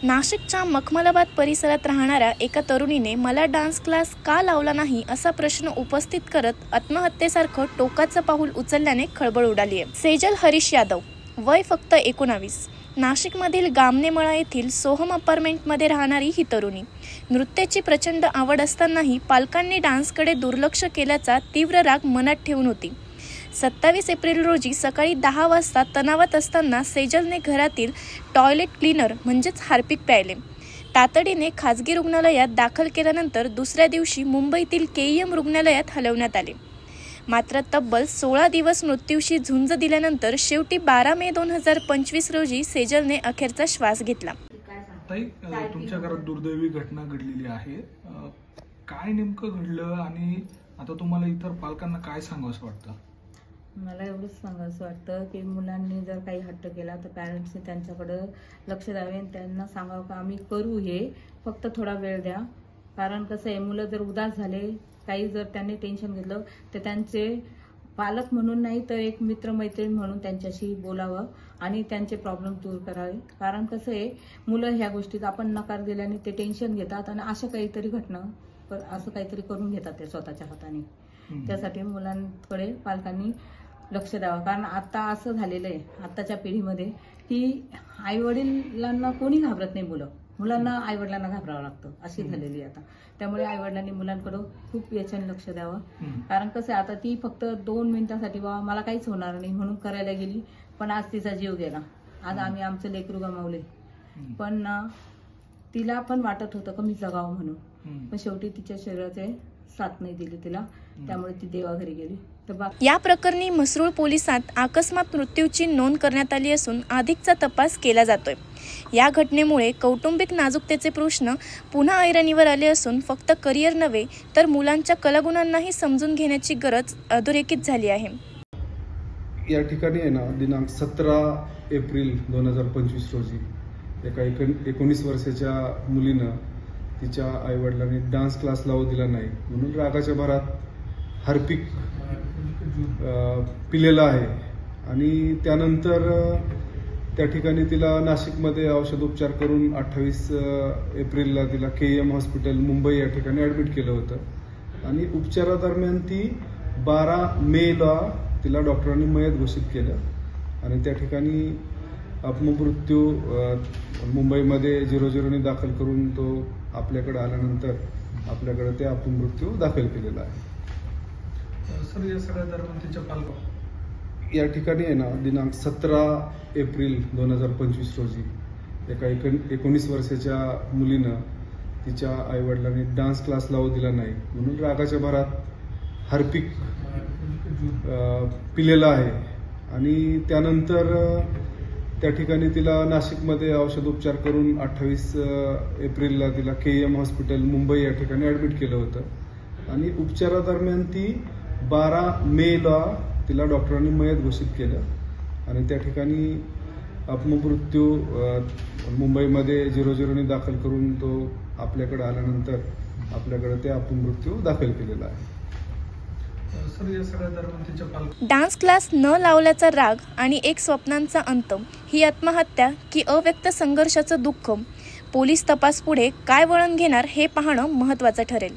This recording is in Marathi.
नाशिकच्या मखमलाबाद परिसरात राहणाऱ्या एका तरुणीने मला डान्स क्लास का लावला नाही असा प्रश्न उपस्थित करत आत्महत्येसारखं टोकाचं पाऊल उचलल्याने खळबळ उडाली आहे। सेजल हरीश यादव, वय फक्त 19, नाशिकमधील गामनेमळा येथील सोहम अपार्टमेंटमध्ये राहणारी ही तरुणी नृत्याची प्रचंड आवड असतानाही पालकांनी डान्सकडे दुर्लक्ष केल्याचा तीव्र राग मनात ठेवून होती। 27 एप्रिल रोजी सकाळी 10 वाजता तणावात असताना सेजलने घरातील टॉयलेट क्लीनर म्हणजेच हार्पिक प्यायले। तातडीने खाजगी रुग्णालयात दाखल केल्यानंतर दुसऱ्या दिवशी मुंबईतील KEM रुग्णालयात हलवण्यात आले। मात्र तब्बल 16 दिवस मृत्यूशी झुंज दिल्यानंतर शेवटी 12 मे 2025 रोजी सेजलने अखेरचा श्वास घेतला। तुमच्या घरात दुर्दैवी घटना घडलेली आहे, काय नेमकं घडलं आणि आता तुम्हाला इतर पालकांना काय सांगावंसं वाटतं? मला एवढंच सांगायचं वाटतं की मुलांनी जर काही हट्ट केला तर पॅरेंट्सने त्यांच्याकडे लक्ष द्यावे आणि त्यांना सांगावं की आम्ही करू, हे फक्त थोडा वेळ द्या। कारण कसं आहे, मुलं जर उदास झाले, काही जर त्यांनी टेन्शन घेतलं तर त्यांचे पालक म्हणून नाही तर एक मित्रमैत्रीण म्हणून त्यांच्याशी बोलावं आणि त्यांचे प्रॉब्लेम दूर करावे। कारण कसं आहे, मुलं ह्या गोष्टीत आपण नकार दिल्याने ते टेन्शन घेतात आणि असं काहीतरी घटना असं काहीतरी करून घेतात ते स्वतःच्या हाताने। त्यासाठी मुलांकडे पालकांनी लक्ष द्यावं। कारण आता असं झालेलं आहे आताच्या पिढीमध्ये की आईवडिलांना कोणी घाबरत नाही, मुलांना आईवडिलांना घाबरावं लागतं अशी झालेली आहे आता। त्यामुळे आईवडिलांनी मुलांकडे खूप याच्याने लक्ष द्यावं। कारण कसं आता ती फक्त 2 मिनिटांसाठी बाबा मला काहीच होणार नाही म्हणून करायला गेली, पण आज तिचा जीव गेला। आज आम्ही आमचं लेकरू गमावले, पण तिला पण वाटत होतं की मी जगावं म्हणून, पण शेवटी तिच्या शरीराचे साथ नाही दिली तिला, त्यामुळे ती देवाघरी गेली। या प्रकरणी म्हसरूळ पोलिसात अकस्मात मृत्यूची नोंद करण्यात आली असून अधिकचा तपास केला जातोय। या घटनेमुळे कौटुंबिक नाजुकतेचे प्रश्न पुन्हा ऐरणीवर आले असून फक्त करिअर नव्हे तर मुलांच्या कलागुणांनाही समजून घेण्याची गरज अधोरेखित झाली आहे। या ठिकाणी आहे ना, दिनांक 17 एप्रिल 2025 रोजी एका 19 वर्षाच्या मुलीनं तिच्या आईवडिलांनी डान्स क्लास लावू दिला नाही म्हणून रागाच्या भरात हार्पिक पिलेला आहे आणि त्यानंतर त्या ठिकाणी तिला नाशिकमध्ये औषधोपचार करून 28 एप्रिलला तिला KEM हॉस्पिटल मुंबई या ठिकाणी ॲडमिट केलं होतं आणि उपचारादरम्यान ती 12 मेला तिला डॉक्टरांनी मयत घोषित केलं आणि त्या ठिकाणी अपमृत्यू मुंबईमध्ये 00ने दाखल करून तो आपल्याकडे आल्यानंतर आपल्याकडे ते अपमृत्यू दाखल केलेला आहे। सर, या सगळ्या दरम्यान तिच्या पालक या ठिकाणी आहे ना, दिनांक 17 एप्रिल 2025 रोजी एका 19 वर्षाच्या मुलीनं तिच्या आईवडिलांनी डान्स क्लास लावू दिला नाही म्हणून रागाच्या भरात हार्पिक पिलेला आहे आणि त्यानंतर त्या ठिकाणी तिला नाशिकमध्ये औषधोपचार करून 28 एप्रिलला तिला KEM हॉस्पिटल मुंबई या ठिकाणी ॲडमिट केलं होतं आणि उपचारादरम्यान ती 12 मेला तिला डॉक्टरांनी मयत घोषित केलं आणि त्या ठिकाणी अपमृत्यू मुंबईमध्ये 00ने दाखल करून तो आपल्याकडे आल्यानंतर आपल्याकडे ते अपमृत्यू दाखल केलेला आहे। डान्स क्लास न लावल्याचा राग आणि एक स्वप्नांचा अंत, ही आत्महत्या की अव्यक्त संघर्षाचं दुःख, पोलीस तपास पुढे काय वळण घेणार हे पाहणं महत्त्वाचं ठरेल।